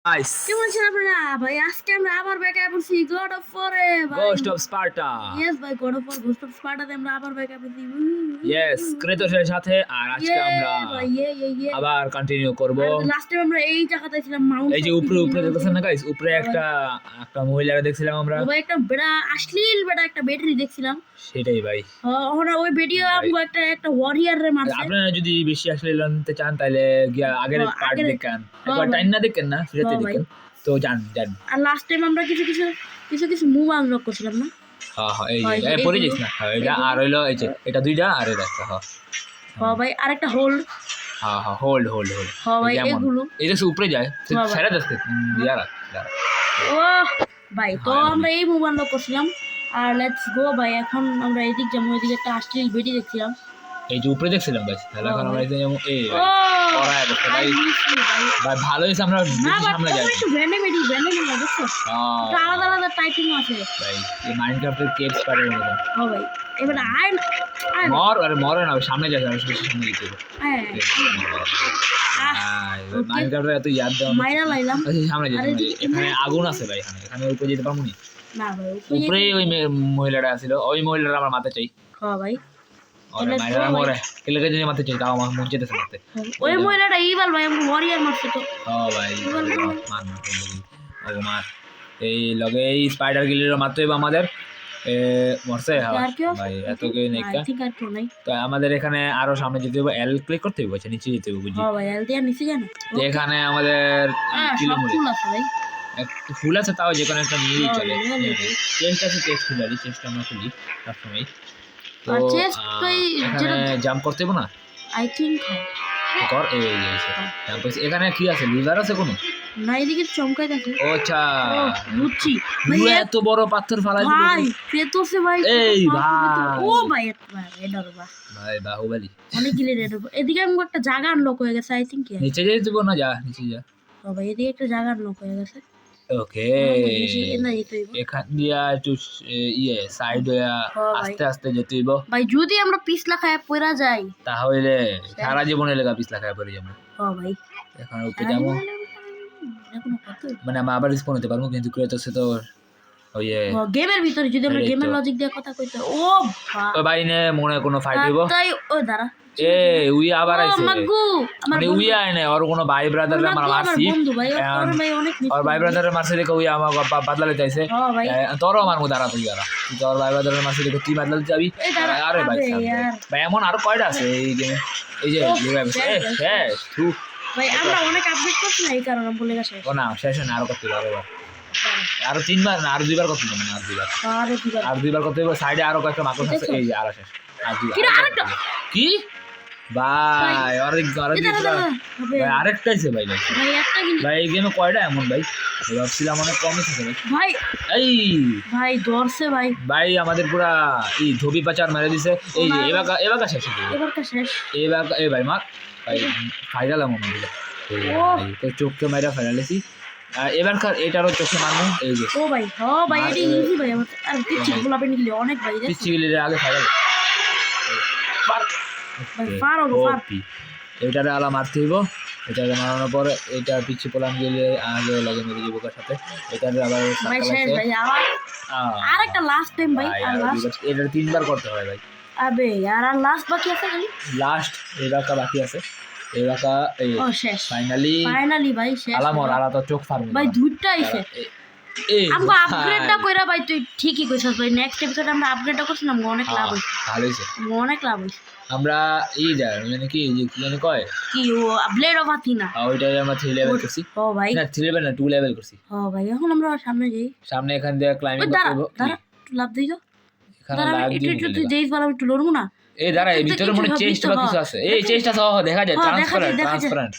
Guys, কেমন আছেন আপনারা ভাই? আজকে আমরা আবার ব্যাক করছি গড অফ ওয়ারে ভাই। Ghost of Sparta. ইয়েস ভাই, God of War ghost of স্পার্টাতে আমরা আবার ব্যাক করছি। Yes, ক্রেতোসের সাথে আর আজকে আমরা ভাই ইয়ে আবার কন্টিনিউ করব। লাস্ট টাইম আমরা এই জায়গাতে ছিলাম মাউন্ট। এই যে উপরে দেখতেছেন না গাইস, উপরে একটা মহিলাকে দেখছিলাম আমরা। ভাই একটা বেড়া অশ্লীল বেড়া একটা ব্যাটারি দেখছিলাম। সেটাই ভাই। ওরা ওই ভিডিও আমগো একটা ওয়ারিয়ার রে মারছে। আপনারা যদি বেশি আসলে জানতে চান তাহলে গিয়া আগের পার্ট দেখেন। একবার টাইম না দেখেন না, ফ্রিতে দেখেন। তো জান। আর লাস্ট টাইম আমরা কিছু মুভ আনলক করছিলাম না? এই পরে যাইস না। এটা আর হইলো এই যে এটা দুইটা আর এটা একটা। ভাই আরেকটা হোল্ড। হোল্ড ভাই এগুলো এই যে উপরে যায় ছেড়ে দেখতে ইয়ারা। ও ভাই তো আমরা এই মুভ আনলক করছিলাম। আর লেটস গো ভাই, এখন আমরা এদিক যাবো। এদিকে একটা অশ্লীল ভিডিও দেখছিলাম। এই যে উপরে দেখছিলাম ভাই, তাহলে এখন আমরা এই যে এই ও পড়ায় বসে ভাই। ভাই ভালো হইছে আমরা সামনে যাই। একটু ব্র্যান্ডে না দেখছো? তো আলাদা টাইপিং আছে ভাই। এই মাইনক্রাফটের কেপস পারে মতো। ও ভাই এবার আই মরে না, সামনে যাই, আমরা সামনে যেতে হবে। হ্যাঁ মাইনক্রাফটের এত ইয়াদ দাও মাইরা লাইলাম। সামনে যেতে। এখানে আগুন আছে ভাই, এখানে উপরে যেতে পারবো না। না ভাই উপরে ওই মহিলাটা ছিল, ওই মহিলাটা আমার মাথা চাই। হ্যাঁ ভাই ওরে মাইরা মরে কেলে যদি মাথা চাই, তাও আমার মন যেতেছে মারতে। ওই মহিলাটা ইভাল ভাই, আমরা ওয়ারিয়ার মারছে তো। ভাই মার এই লগে এই স্পাইডার গিলির মারতে হইব আমাদের। মরছে ভাই, এত কেউ নেই। তো আমাদের এখানে আরো সামনে যেতে হবে, এল ক্লিক করতে হবে, নিচে যেতে হবে বুঝি। ভাই এল দিয়ে নিচে যান। এখানে আমাদের ফুল আছে ভাই, একটু ফুল আছে, তাও যে কোনো একটা নিয়েই চলে। চেস্ট আছে, চেস্ট খুলি, চেস্ট আমরা খুলি সবসময়। তো এখানে জাম্প করতে হবে না আই থিংক কর। এখানে কি আছে, লিভার আছে কোনো? না, এদিকে চমকাই থাকে। ও আচ্ছা বুঝছি ভাই, এত বড় পাথর ফালাই দিবে ভাই ক্রেতোসে ভাই। এই ভাই ও ভাই এটা ভাই বাহুবলী অনেক গিলে রেড। এদিকে আমি একটা জায়গা আনলক হয়ে গেছে আই থিংক। নিচে যেতে দিব না, যা নিচে যা। ও ভাই এদিকে একটা জায়গা আনলক হয়ে গেছে। ওকে না যেতে হইব এখান দিয়া একটু সাইড হইয়া আস্তে আস্তে যেতে হইব ভাই। যদি আমরা পিছলা খায় পড়া যাই তাহলে সারা জীবনে লেগা পিছলা খায় পড়ে যাবো। ও ভাই এখন উপরে যাবো, মানে আমরা আবার রিস্পন হতে পারবো, কিন্তু ক্রেতোসে তো ওই গেমের ভিতরে যদি আমরা গেমের লজিক দিয়ে কথা কইতে। ও ভাই নে মনে কোনো ফাইট হইব। তাই ও দাঁড়া, উই আবার আইছে, মানে উই আয় না, ওর কোনো ভাই ব্রাদার আমরা মারছি। ওর ভাই ব্রাদারের মারছে দেখে উই আমার বাদলা লইতে আইছে। তোরও আমার মধ্যে দাঁড়া তুই আর তোর ভাই ব্রাদারের মারছে দেখে তুই বাদলা লইতে যাবি। আরে ভাই ভাই এমন আরো কয়টা আছে এই গেমে? এই যে ভাই আমরা অনেক আপডেট করছি না, এই কারণে বলে গেছে। ও না শেষ না, আরো করতে হবে আরো 3বার না আরো 2বার করতে হবে না, আর দুইবার করতে হবে। সাইডে আরো কয়েকটা মাকড় আছে, এই যে আরো শেষ আর দুইবার। কি ভাই আরেকটা আছে ভাই? ভাই এই গেমে কয়টা এমন ভাই? ভাবছিলাম অনেক কমই থাকে ভাই। এই ভাই ধরছে ভাই, ভাই আমাদের পুরা এই ধোবি পাচার মেরে দিছে। এই যে এবার শেষ এই ভাই মার ভাই ফাইনাল এমন তো চোখকে মাইরা ফাইনালেছি। আর এবারকার এটারও চোখে মারবো। এই যে ও ভাই ভাই এটা ইজি ভাই। আমার আর পিচ্ছি গোলাপে নিলে অনেক ভাই, পিচ্ছি গিলে আগে ফাইনাল এটারে আলা মারতে হইব। এটারে মারানোর পরে এটা পিচ্ছি পোলান গেলে আগে লগে মেরে যাবো কার সাথে। এটারে আবার আরেকটা লাস্ট টাইম ভাই, এটা 3বার করতে হয় ভাই। আবে আর লাস্ট বাকি আছে খালি, লাস্ট এবারটা বাকি আছে। এবারটা এই শেষ ফাইনালি ভাই শেষ। আলা তো চোখ ফারবে ভাই দুইটা আইছে। আমগো আপগ্রেডটা কইরা ভাই, তুই ঠিকই কইছস ভাই। নেক্সট এপিসোডে আমরা আপগ্রেডটা করছিলাম, অনেক লাভ হইছে। ভালো হইছে, অনেক লাভ হইছে। আমরা এই যা মানে কি যে কি জানি কয় কি ও ব্লেড অফ আথিনা, ওইটাই আমরা 3 লেভেল করছি। ও ভাই না 3 লেভেল না 2 লেভেল করছি। ও ভাই এখন আমরা সামনে যাই। সামনে এখান দিয়ে ক্লাইম্বিং করতে হবে। দাঁড়া একটু লাভ দেই তো। এখানে লাভ দিই তুই দেইস বালা একটু লড়মু না। এই দাঁড়া, এই ভিতরে মনে চেস্ট বা কিছু আছে। এই চেস্টটা সহ দেখা যায়, ট্রান্সপারেন্ট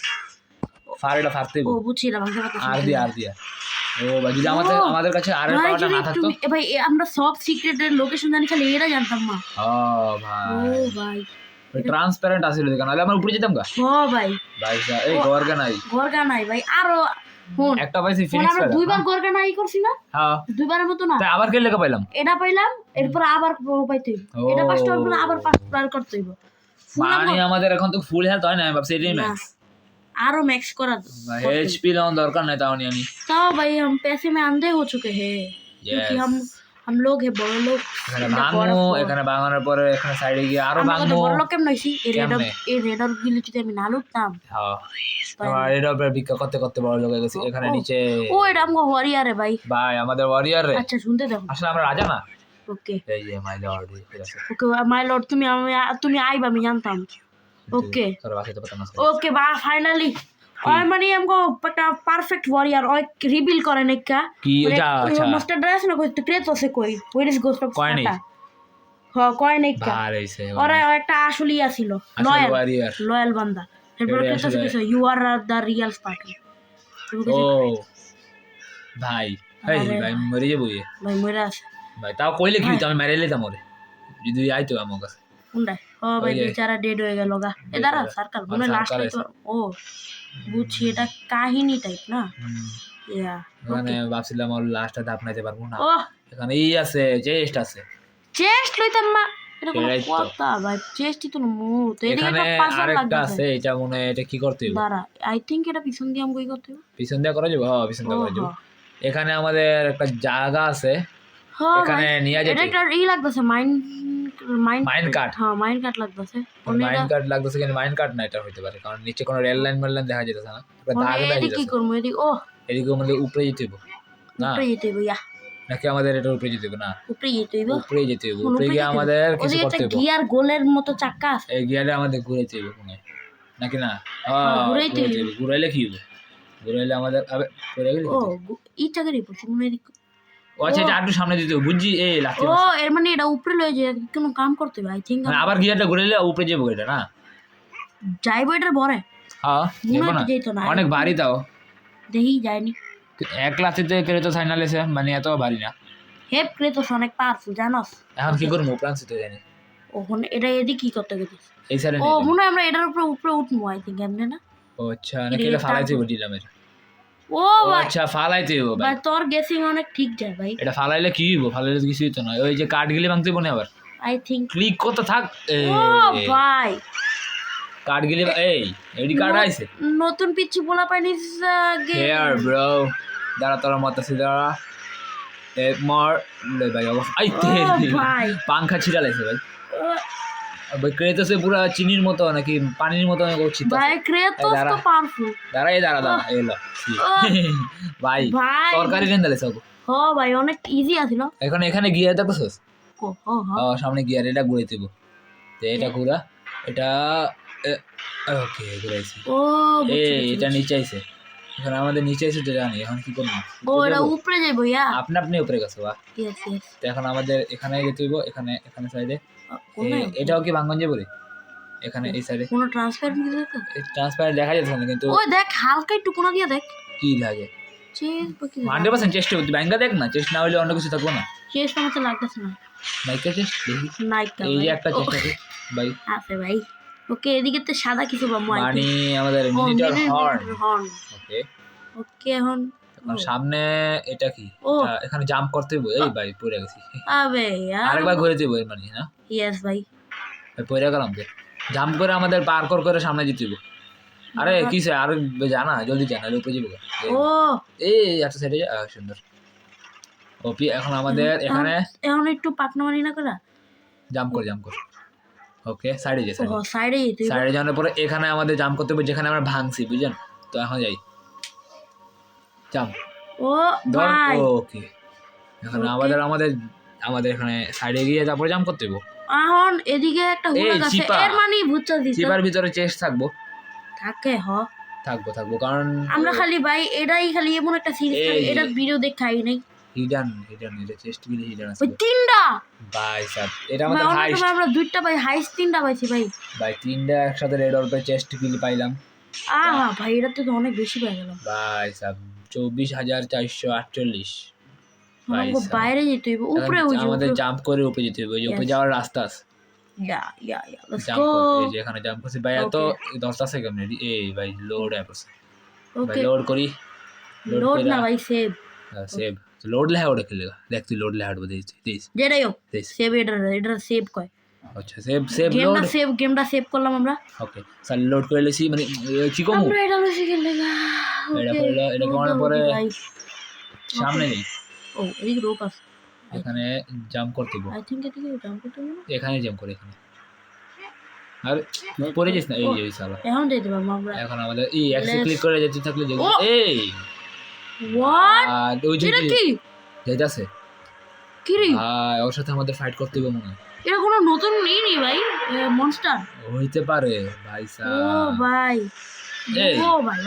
ফারেটা ফারতে ও বুঝছিলাম ভাঙতে পারতাম। আর দিয়া ও ভাই যদি আমাদের কাছে আর পাওয়াটা না থাকতো ভাই, আমরা সব সিক্রেটের লোকেশন জানি, খালি এরা জানতাম না। ও ভাই ও ভাই ট্রান্সপারেন্ট আছিল দেখো, নাহলে আমরা উপরে যেতাম গা। ও ভাই এই গর্গা নাই ভাই। আরো ফোন একটা পাইছি ফিনিক্স আমরা দুইবার গর্গা নাই করছি না। হ্যাঁ দুইবারের মতো না, তাই আবার কে লেখা পাইলাম? এটা পাইলাম, এরপর আবার পাইতে হইব। এটা পাঁচটা হইব, আবার 5বার করতে হইব। মানে আমাদের এখন তো ফুল হেলথ হয় না, ভাবছি এটাই ম্যাক্স। आरो मैक्स करा दो भाई HP लाऊं दरकार नहीं ताऊ नहीं আমি तो भाई हम पैसे में अंधे हो चुके हैं क्योंकि हम लोग है बड़े लोग এখানে ভাঙো এখানে ভাঙানোর পরে এখানে সাইডে গিয়ে আরো আমরা ভাঙো তো বড় লোক কেমন হইছি এই রেডার গিলি যদি আমি না লুটতাম হ্যাঁ তোমার এটার উপরে ভিক্ষা করতে করতে বড় লোক হয়ে গেছে এখানে নিচে ও এটা আমগো ওয়ারিয়ার রে ভাই ভাই আমাদের ওয়ারিয়ার রে আচ্ছা শুনতে দাও আসলে আমরা রাজা না ওকে এই যে my lord okay my lord তুমি আইবা আমি জানতাম ओके তোর বাকি তো পতা না ओके बा फाइनली और माने हमको पता परफेक्ट वॉरियर और रिवील करे ने का কি যা আচ্ছা मास्टर ड्रेस ना कोई क्रेतो से कोई वेयर इज गोस्ट ऑफ কয় নেই हां कोई नहीं का ভালো হইছে और একটা আসলিয়া ছিল ওয়ারিয়ার লয়াল বান্দা এরপর ক্রেতো से you are the real Spartan ও ভাই ভাই মরে যাবো ভাই মরে আছে ভাই তাও কইলে কি আমি মেরে লইতাম ওরে যদি আইতো আমার কাছে কোনটা ও ভাই বেচারা ডেড হয়ে গেল গা এদারা সার্কেল মনে লাস্ট তো ও বুঝছি এটা কাহিনী টাইপ না ইয়া মানে ভাবছিলাম আর লাস্টটা দাপ নাইতে পারবো না ও এখানে এই আছে চেস্ট আছে চেস্ট লইতাম মা এটা কোন কথা ভাই চেস্টই তো মু তো এদিকে একটা পাসওয়ার্ড আরেকটা লাগবে আছে এটা মনে এটা কি করতে হবে দাঁড়া আই থিংক এটা পিছন দিয়ে আমগোই করতে হবে পিছন দিয়ে করা যাবে হ্যাঁ পিছন দিয়ে করা যাবে এখানে আমাদের একটা জায়গা আছে এখানে নিয়ে যেতে এটা একটা ই লাগতেছে মাইন কাট হ্যাঁ মাইন কাট লাগতেছে মাইন কাট লাগতেছে কিন্তু মাইন কাট না এটা হইতে পারে কারণ নিচে কোনো রেল লাইন দেখা যাচ্ছে না একটা দাগ দেখা যাচ্ছে কি করব এদিকে ও এদিকে আমাদের উপরে যেতে হবে না উপরে যেতে হবে ইয়া নাকি আমাদের এটা উপরে যেতে হবে না উপরে যেতে হবে উপরে যেতে হবে উপরে গিয়ে আমাদের কিছু করতে হবে গিয়ার গোলের মতো চাকা আছে এই গিয়ারে আমাদের ঘুরাইতে হবে কোনে নাকি না হ্যাঁ ঘুরাইতে হবে ঘুরাইলে কি হবে ঘুরাইলে আমাদের আবে ঘুরে গেল ও এই চাকারই পড়ছে মনে এদিকে ও আচ্ছা এটা একটু সামনে দিতে হবে বুঝছি এই লাঠি ও এর মানে এটা উপরে লয়ে যায় কোনো কাম করতে হবে আই থিংক আবার গিয়ারটা ঘুরাইলে উপরে যাবে এটা না যাইবো এটার বরে হ্যাঁ যাইতো না অনেক ভারী তাও দেখি যায়নি এক লাঠিতে করে তো ফাইনাল এসে মানে এত ভারী না হেপ ক্রেতোস অনেক পাওয়ারফুল জানোস এখন কি করবো প্ল্যান তো জানি ওখানে এটা এদিকে কি করতে গেছে এই সাইডে ও মনে হয় আমরা এটার উপরে উঠবো আই থিংক এমনি না ও আচ্ছা নাকি এটা ফালাইতে হবে দিলাম এটা ও ভাই আচ্ছা ফালাইতে হবে ভাই তোর গেসিং অনেক ঠিক যায় ভাই এটা ফালাইলে কি হইব ফালাইলে তো কিছুই তো না ওই যে কাট গিলে ভাঙতে বনে আবার আই থিংক ক্লিক কত থাক ও ভাই কাট গিলে এই এডি কার্ড আইছে নতুন পিচ্চি পোলা পাইনিস হেয়ার ব্রো দাঁড়া তোর মত আছে দাঁড়া এক মার লে ভাই অবস্থা আই ভাই পাংখা ছিড়া লাইছে ভাই ভাই ক্রেতোসে পুরা চিনির মতো নাকি পানির মতো করছি ভাই ক্রেতোস তো পাওয়ারফুল দাঁড়া এলো ভাই তরকারি রেন্দালে সব ও ভাই অনেক ইজি আছিল এখানে গিয়ার দেখছস ও হ্যাঁ সামনে গিয়ার এটা ঘুরে দেব তো এটা ঘুরা এটা ওকে ঘুরাইছি ও এটা নিচে আইছে এখন আমাদের নিচে এসে তো জানি এখন কি করব ও এটা উপরে যাইবো ইয়া আপনি উপরে গেছো বা ইয়েস তো এখন আমাদের এখানে যেতে হইব এখানে সাইডে এটাও কি ভাঙ্গন যাবে এখানে এই সাইডে কোনো ট্রান্সফার কি দেখো ট্রান্সপারেন্ট দেখা যাচ্ছে না কিন্তু ওই দেখ হালকা একটু কোনা দিয়া দেখ কি লাগে চেস্ট বাকি 100% চেষ্টা করতে ভাঙ্গা দেখ না চেষ্টা না হলে অন্য কিছু থাকবো না চেস্ট আমার তো লাগতেছে না নাইকা চেষ্টা দেখি নাইকা এই যে একটা চেষ্টা আছে ভাই আছে ভাই ওকে এদিকে তো সাদা কিছু বামু আই মানে আমাদের মিনিটার হর্ন ওকে ওকে এখন সামনে এটা কি এখানে জাম্প করতে হবে এই ভাই পড়ে গেছি আবে यार আরেকবার ঘুরে দেব এর মানে না ইয়েস ভাই পড়ে গেলাম যে জাম্প করে আমাদের পার করে সামনে যেতে হবে আরে কিসে আর জানা জলদি জানা উপরে যাবো ও এই একটা সাইডে সুন্দর ওপি এখন আমাদের এখানে এখন একটু পাকনামানি না করা জাম্প কর ওকে সাইডে যে সাইডে যাওয়ার পরে এখানে আমাদের জাম্প করতে হবে যেখানে আমরা ভাঙছি বুঝছেন তো এখন যাই জাম্প ও ভাই ওকে এখন আমাদের এখানে সাইডে গিয়ে তারপরে জাম্প করতে হবে এখন এদিকে একটা হুলা আছে এর মানে ভুচ্চা দিছে চিপার ভিতরে চেস্ট থাকবো থাকে থাকবো কারণ আমরা খালি ভাই এটাই খালি এমন একটা সিরিজ এটা ভিডিও দেখাই নাই হিডেন এটা চেস্ট গিলে হিডেন আছে ওই তিনটা ভাই স্যার এটা আমাদের হাইস্ট আমরা দুইটা ভাই হাইস্ট তিনটা পাইছি ভাই তিনটা একসাথে রেড অর্পে চেস্ট গিলে পাইলাম ভাই এটা তো অনেক বেশি পেয়ে গেল ভাই স্যার 24448 ভাই বাইরে যেতে হবে উপরে আমাদের জাম্প করে উপরে যেতে হবে উপরে যাওয়ার রাস্তা আছে ইয়া লেটস জাম্প গো এই যে এখানে জাম্প করছি ভাই এত 10 সেকেন্ড এই ভাই লোড অ্যাপ আছে ওকে লোড করি লোড না ভাই সেভ लोड लहड़ खेलेगा देख तू लोड लहड़ बदे देख जेड़ा यो सेव एडर सेव कय আচ্ছা সেভ লোড গেমটা সেভ করলাম আমরা ওকে স্যার লোড করে লেছি মানে কি কমু আমরা এটা লইছি খেললে এটা করার পরে সামনে যাই ও এদিকে রোপ আছে এখানে জাম্প করতে হবে আই থিংক এদিকে জাম্প করতে হবে না এখানে জাম্প করে এখানে আর পরে যাস না এই যে সালা এখন যেতে পারবো আমরা এখন আমাদের এই এক্স ক্লিক করে যেতে থাকলে যে এই হোয়াট আর ওই যে এটা কি যাইতাছে কি রে ভাই ওর সাথে আমাদের ফাইট করতে হবে মনে হয় এটা কোনো নতুন নেই নি ভাই মনস্টার হইতে পারে ভাই ও সাহেব ভাই এই ও ভাই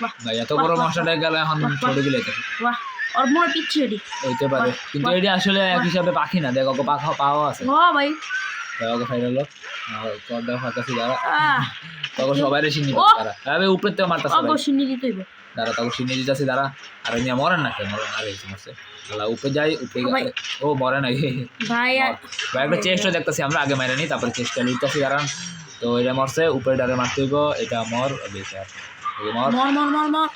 বাহ ভাই এত বড় মশাটা গেল এখন ছোট গিলে বাহ ওর মনে পিচ্ছি এটি হইতে পারে কিন্তু এটি আসলে এক হিসাবে পাখি না দেখো পাখা পাওয়া আছে ও ভাই দেখো ফাইট হলো কর্ডা ফাটাছি দাঁড়া আহ তখন সবাই রেসি নিবে দাঁড়া আরে উপরে তো মারতাছে ভাই অবশ্যই নিতে হইবে দাঁড়া তখন সিনে দিতেছি দাঁড়া আর নিয়ে মরেন না কেন মরেন আরে সমস্যা আল্লাহ উপরে যাই উপরে ও মরে নাই ভাই ভাই একটা চেষ্টা দেখতেছি আমরা আগে মাইরা নিই তারপরে চেষ্টা লুটতেছি দাঁড়ান তো এটা মরছে উপরে ডারে মারতে হইব এটা মর বেকার এই মর মর মর মর মর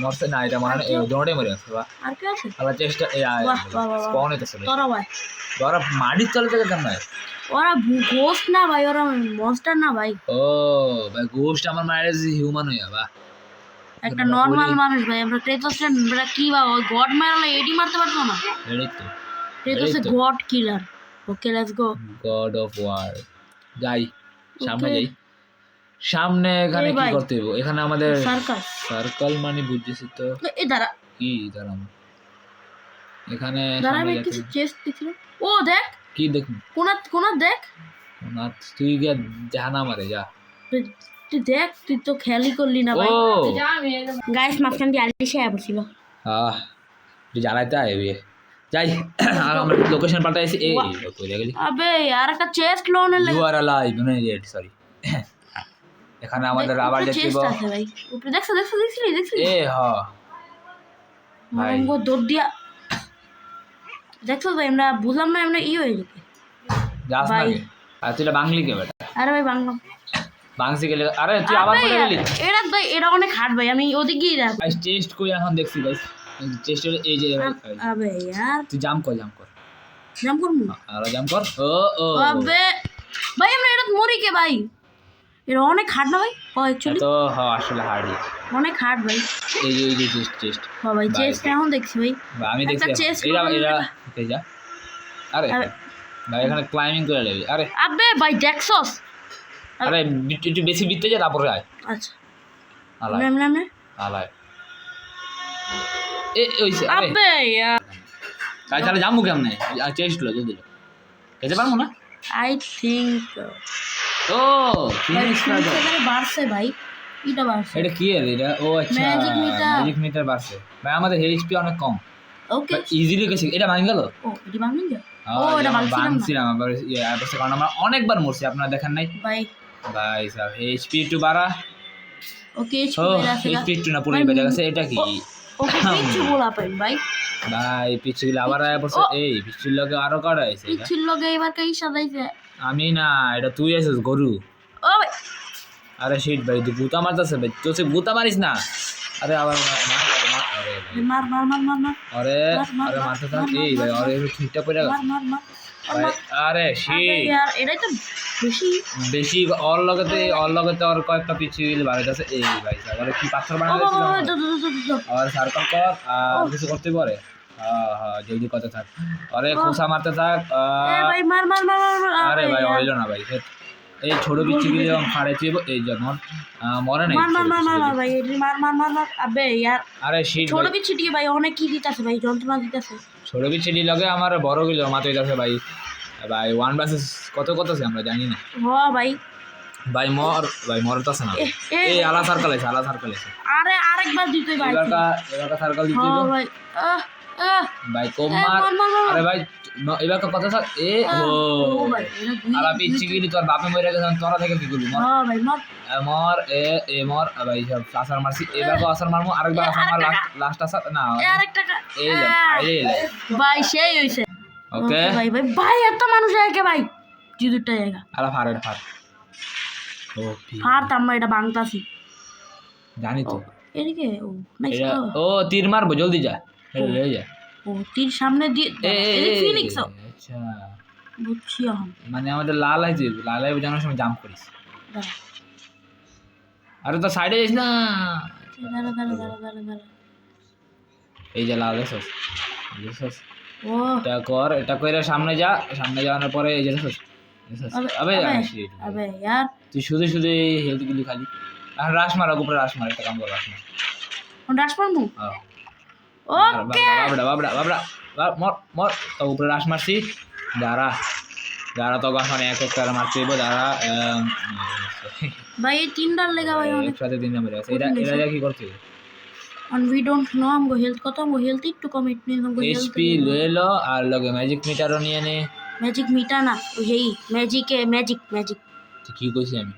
মরছে না এটা মরে না এই দোড়ে মরে আছে বাহ আর কি আছে আবার চেষ্টা এই স্পন হইতেছে তোরা ভাই তোরা মাটির তলে থেকে কেন নাই ওরা ঘোস্ট না ভাই ওরা মনস্টার না ভাই ও ভাই গোস্ট আমার মায়ের হিউম্যান হইয়া বাহ একটা নরমাল মানুষ ভাই আমরা ক্রেটোসের আমরা কি বা ওই গড মারলে এডি মারতে পারতো না এই তো ক্রেটোসে god killer okay let's go God of War যাই সামনে যাই সামনে এখানে কি করতে হবে এখানে আমাদের সার্কেল মানে বুঝছিস তো এই দাঁড়া কি দাঁড়াম এখানে দাঁড়া সামনে আমি কিছু চেস্ট দেখছিল ও দেখ কি দেখ কোনা দেখ না তুই গিয়ে জানা মারে যা তুই দেখ তুই তো খেয়ালই করলি না ভাই ও গাইস মাঝখান দিয়ে আলিশা আসছিল তুই জানাইতে আইবি যাই আর আমরা লোকেশন পাল্টাইছি এই কই গেলি আবে আর একটা চেস্ট লোনের you are alive no yet sorry এখানে আমাদের আবার যেতে হবে আছে ভাই উপরে দেখছিস এ হ্যাঁ ভাই আমগো দৌড় দিয়া দেখছো ভাই আমরা বুঝলাম না আমরা ই হয়ে যেতে যাস না আর তুই বাংলি কে বেটা আরে ভাই বাংলা বাংসি গেলে আরে তুই আবার পড়ে গেলি এটা ভাই এটা অনেক হার্ড ভাই আমি ওদিকে গিয়ে রাখ ভাই টেস্ট কই এখন দেখছি গাইস টেস্ট এই যে আবে यार তুই জাম্প কর আর জাম্প কর ও ও আবে ভাই আমরা এটা মরি কে ভাই এটা অনেক হার্ড না ভাই ও অ্যাকচুয়ালি তো হ্যাঁ আসলে হার্ডই অনেক হার্ড ভাই এই যে টেস্ট হ্যাঁ ভাই চেস্ট এখন দেখছি ভাই আমি দেখছি এরা যা আরে ভাই এখানে ক্লাইম্বিং করে নেবি আরে আবে ভাই দেখছস আরে একটু বেশি বিতে যা তারপরে আয় আচ্ছা আলাই নামে আলাই এ ওইছে আরে আবে यार তাই তাহলে যামু কেমনে আর চেস্ট লো জলদি লো যেতে পারবো না আই থিংক ও ফিনিশ না দাও এটা বাড়ছে ভাই এটা বাড়ছে এটা কি এর এটা ও আচ্ছা ম্যাজিক মিটার বাড়ছে ভাই আমাদের এইচপি অনেক কম ওকে ইজিলি গেছে এটা ভাঙ গেল ও এটা ভাঙনি যা ও এটা ভাঙছিলাম আবার কারণ আমরা অনেকবার মরছি আপনারা দেখেন নাই ভাই ভাই সাহেব এইচপি একটু বাড়া ওকে এইচপি একটু না পুরো বেজে গেছে এটা কি ওকে পিছু বলা পাই ভাই ভাই পিছুগুলো আবার আয়া পড়ছে এই পিছুর লগে আরো কাটা আছে পিছুর লগে এবার কই সাজাইছে আমি না এটা তুই আছিস গরু ও ভাই আরে শিট ভাই তুই গুতা মারতাছে ভাই তুই সে গুতা মারিস না আরে আবার মার আরে আরে মারতে থাক এই ভাই আরে ঠিকটা পড়ে গেল আরে শিট এটাই তো বেশি অল লগতে আর কয়েকটা পিছুগুলো বাড়াইতেছে এই ভাই আরে কি পাথর বানাইছিল আর সার্কেল কর আর কিছু করতে পারে হ্যাঁ জলদি কথা থাক আরে খোসা মারতে থাক ভাই মার আরে ভাই হইলো না ভাই এই ছোট বিচ্ছিগুলি যখন ফাড়াইছি এই যেমন মরে নাই মার ভাই এটি মার আবে यार আরে শিট ছোট বিচ্ছিটি ভাই অনেক কি দিতাছে ভাই যন্ত্রণা দিতাছে ছোট বিচ্ছিটি লগে আমার বড় গিলো মাথায় যাচ্ছে ভাই ভাই 1 ভার্সেস কত আছে আমরা জানি না হ্যাঁ ভাই মরতাছে না এই আলা সার্কেল আছে আরে আরেকবার দিতে ভাই এবারটা সার্কেল দিতে হ্যাঁ ভাই ভাই কম মার আরে ভাই এবার কথা থাক এ ও ভাই আলা পিচ্ছি গিলি তোর বাপে মরে গেছে তোরা থেকে কি করবি হ্যাঁ ভাই মর এ মর ভাই সব আসার মারছি এবার তো আসার মারমু আরেকবার আসার মার লাস্ট আসার না আরেকটা এই ভাই সেই হইছে ওকে ভাই এত মানুষ আগে ভাই দুইটা জায়গা আলা ফার ও আমরা এটা বাংতাছি জানি তো এদিকে ও তীর মারবো জলদি যা লে যা ও তীর সামনে দিয়ে ফিনিক্স আচ্ছা বুঝছি এখন মানে আমাদের লাল আছে, লাল আই জানার সময় জাম্প করিস। দাঁড়া আরে তো সাইডে যাইস না। দাঁড়া দাঁড়া দাঁড়া দাঁড়া দাঁড়া এই যে লাল দেখছস, দেখছস ও এটা কর, এটা কইরা সামনে যা, সামনে যাওয়ার পরে এই যে দেখছস, দেখছস আবে আবে यार তুই শুধু শুধু হেলথ গুলি খালি। আর রাশ মার, উপরে রাশ মার, একটা কাম কর, রাশ মার। কোন রাশ মারবো হ্যাঁ ওকে বাবড়া বাবড়া বাবড়া মর মর, তো উপরে রাশ মারছি। দাঁড়া দাঁড়া, তো মানে এক এক করে মারতে হইব। দাঁড়া ভাই এই তিনটার লেগা ভাই অনেক একসাথে তিন নম্বরে আছে। এটা এটা কি করতে হবে? and we don't know আমগো হেলথ কত, আমগো হেলথ একটু কম, ইট মিন্স আমগো হেলথ এইচপি লয়ে লো, আর লগে ম্যাজিক মিটারও নিয়ে নে। ম্যাজিক মিটা না ওই ম্যাজিকে ম্যাজিক তুই কি কইছি আমি?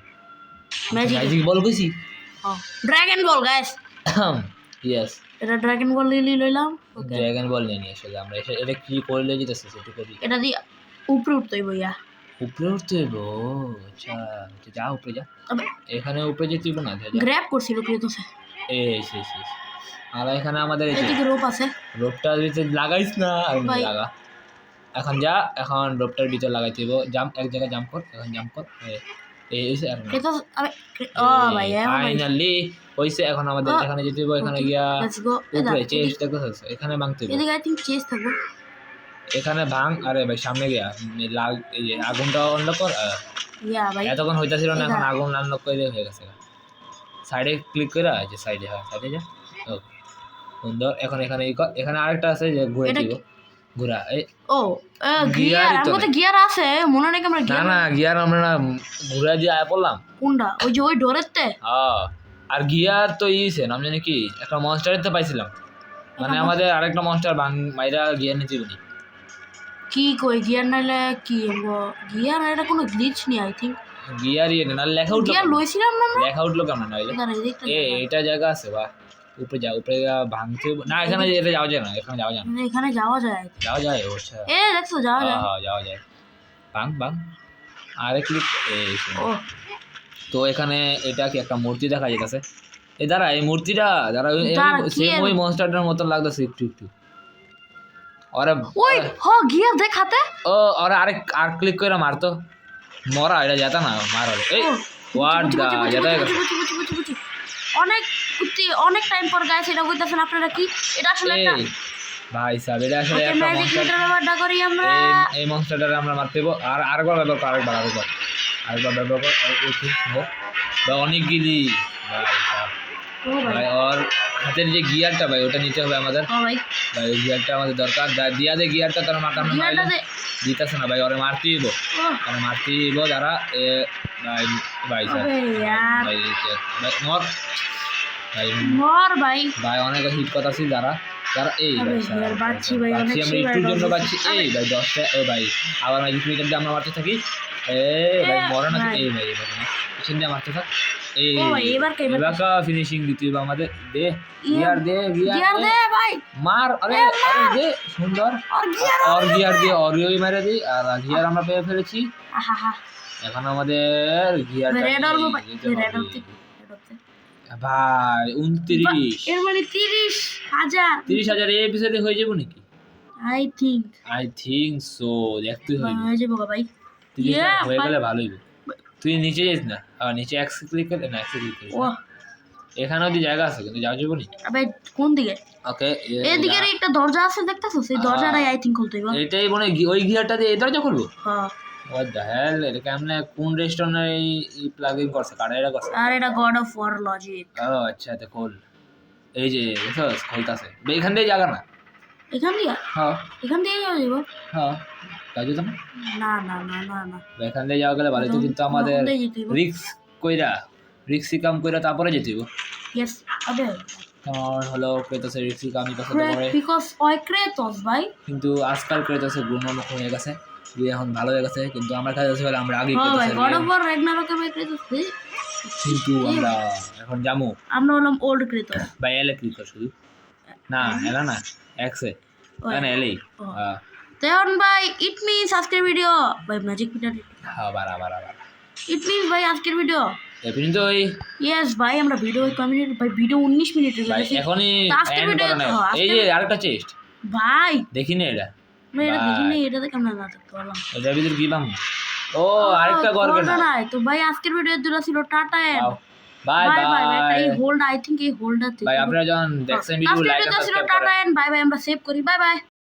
ম্যাজিক ম্যাজিক বল কইছি? ড্রাগন বল গাইস ইয়েস, এটা ড্রাগন বল লইলাম। ড্রাগন বল নিয়ে নিয়ে আসলে আমরা এটা কি করলে যেতেছে সেটা করি। এটা দিয়ে উপরে উঠতে হইব ইয়া, উপরে উঠতে হইব। আচ্ছা তো যা উপরে যা, এখানে উপরে যেতে হইব না। গ্র্যাব করছিল কি তো এই শেষ। আর এখানে আমাদের এই এদিকে রোপ আছে, রোপটা ভিতরে লাগাইস না, আর লাগা। এখন যা, এখন রোপটার ভিতর লাগাইতে হইব। জাম্প, এক জায়গায় জাম্প কর, এখন জাম্প কর। এই হইছে আর এটা আবে ও ভাই ফাইনালি হইছে। এখন আমাদের এখানে যেতে হইব, এখানে গিয়া লেটস গো উপরে চেস্ট দেখতেছস, এখানে ভাঙতে হইব। এদিকে আই থিং চেস থাকবে, এখানে ভাঙ। আরে ভাই সামনে গিয়া লাল এই যে আগুনটা অনলক কর। ইয়া ভাই এতক্ষণ হইতাছিল না, এখন আগুন আনলক করে হয়ে গেছে। সাইডে ক্লিক করে, এই যে সাইডে, হ্যাঁ সাইডে যা। ওকে সুন্দর। এখন এখানে এখানে আরেকটা আছে যে ঘুরে দিব, ঘোরা। এই ও গিয়ার, আমার তো গিয়ার আছে মনে নেই আমরা না না গিয়ার আমরা না ঘুরা দিয়ে আয় পড়লাম। কোনটা? ওই যে ওই ডোরেতে। হ্যাঁ, আর গিয়ার তো ইছে নাম জানি কি, একটা মনস্টারের তো পাইছিলাম। মানে আমাদের আরেকটা মনস্টার মাইরা গিয়ার নিতে বলি। কি কই গিয়ার নাইলে কি হবো? গিয়ার এটা কোনো গ্লিচ নি আই থিং। গিয়ারই না, লেখা উঠলো। গিয়ার লইছিলাম না, লেখা উঠলো কেমন না? এটা জায়গা আছে বা উপরে যা, উপরে ভাঙতে না। এখানে এটা যাওয়া যায় না, এখানে যাওয়া যায় না। এখানে যাওয়া যায়, যাওয়া যায়। আচ্ছা এ দেখছো যাওয়া যায়, হ্যাঁ যাওয়া যায়। ভাঙ ভাঙ আরে ক্লিক। এই ও তো এখানে এটা কি একটা মূর্তি দেখা যাইতেছে। এই দাঁড়া, এই মূর্তিটা দাঁড়া, সেম ওই মনস্টারটার মতন লাগতেছে একটু একটু। আরে ওই হ গিয়ার দেখাতে ও, আরে আরে আর ক্লিক করে মারতো মরা, এটা যেতা না মার। এই ওয়াট দা যেতা গেছে অনেক টাইম পর গাইস এটা কইতাছেন আপনারা কি? এটা আসলে একটা ভাই সাহেব, এটা আসলে একটা ম্যাজিক মিটার ব্যবহার করি আমরা। এই মনস্টারটারে আমরা মারতে হইব। আর আরেকবার ব্যবহার কর, আরেকবার ব্যবহার কর। ওকে বা অনেকগুলি ভাই সাহেব। ও ভাই ভাই ওর হাতের যে গিয়ারটা ভাই, ওটা নিতে হবে আমাদের। ও ভাই ভাই ওই গিয়ারটা আমাদের দরকার। দিয়া দে গিয়ারটা, তোর মারতাম না গিয়ারটা দে। দিতেছে না ভাই, ওরে মারতে হইব, ওরে মারতে হইব। দাঁড়া ভাই ভাই সাহেব, আবে यार ভাই মর ভাই, মর ভাই ভাই অনেক হিট কথা ছিল। দাঁড়া দাঁড়া, এই আবে यार বাচ্চি ভাই অনেক আমরা একটুর জন্য বাচ্চি। এই ভাই 10টা। ও ভাই আবার ম্যাজিক মিটার দিয়ে আমরা মারতে থাকি। ভাই মরে না। এই ভাই পিছন দিয়ে মারতে থাক। এই ও ভাই এবার এলাকা ফিনিশিং দিতে হবে আমাদের। দে গিয়ার, দে গিয়ার দে ভাই, মার। আরে আরে দে সুন্দর। আর গিয়ার দিয়ে অরিওই মেরে দিই। আর গিয়ার আমরা পেয়ে ফেলেছি। আহা এখন আমাদের গিয়ার রেড অর ভাই, রেড অর ভাই 29 এর মানে 30,000 এই এপিসোডে হয়ে যাবে নাকি? I think so. দেখতে হবে হয়ে যাবে ভাই। 30 হয়ে গেলে ভালোই। তুই নিচে যাস না, নিচে এক্স ক্লিক করে না, এক্স ক্লিক করে। ও এখানে ওই জায়গা আছে কিন্তু যাওয়া যাবে না। আবে কোন দিকে? ওকে এদিকে একটা দরজা আছে দেখতেছো, সেই দরজাটাই আই থিং খুলতে হবে। এটাই মনে ওই গিয়ারটা দিয়ে এই দরজা খুলবো। হ্যাঁ হোয়াট দ্য হেল, এটা কেমনে কোন রেস্টুরেন্টে এই প্লাগইন করছে, কারা এটা করছে? আর এটা গড অফ ওয়ার লজিক। ও আচ্ছা তো খোল। এই যে দেখছস খোলতাছে। এখান দিয়ে জায়গা না, এখান দিয়ে? হ্যাঁ এখান দিয়ে যাওয়া যাবে? হ্যাঁ কাজু তো না না না না না এখান দিয়ে যাওয়া গেলে ভালো তো, কিন্তু আমাদের রিক্সি কাম কইরা তারপরে যেতে হইব। ইয়েস আবে কারণ হলো ক্রেতোসের রিক্সি কামই পছন্দ করে, বিকজ ওই ক্রেতোস ভাই। কিন্তু আজকাল ক্রেতোসের গুণমুখ হয়ে গেছে, দুই এখন ভালো হয়ে গেছে। কিন্তু আমরা কাছে হলে আমরা আগে ও ভাই গড অফ ওয়ার র‍্যাগনারকে ভাই ক্রেতোস, কিন্তু আমরা এখন জামু আমরা হলাম ওল্ড ক্রেতোস ভাই। এলে ক্লিক কর শুধু, না এলা না এক্সে মানে এলেই। হ্যাঁ তেন ভাই ইট মিন্স আজকের ভিডিও ভাই ম্যাজিক মিটার। হ্যাঁ বারা ইট মিন্স ভাই আজকের ভিডিও এপিন তো ওই ইয়েস ভাই আমরা ভিডিও কমিউনিটি ভাই ভিডিও 19 মিনিট হয়ে ভাই গেছে এখনই আজকের এন্ড ভিডিও করে না। এই যে আরেকটা চেস্ট ভাই দেখি না, এটা मैं এটা দেখিনি এটাতে কেমন না থাকতে পারলাম এটার ভিতরে কি পাম ও আরেকটা করবে না তো ভাই আজকের ভিডিও দুটো ছিল tata bye bye bye bye এই হোল্ড আই থিংক এই হোল্ডার ভাই আপনারা যখন দেখছেন video like tata and bye bye আমরা সেভ করি বাই বাই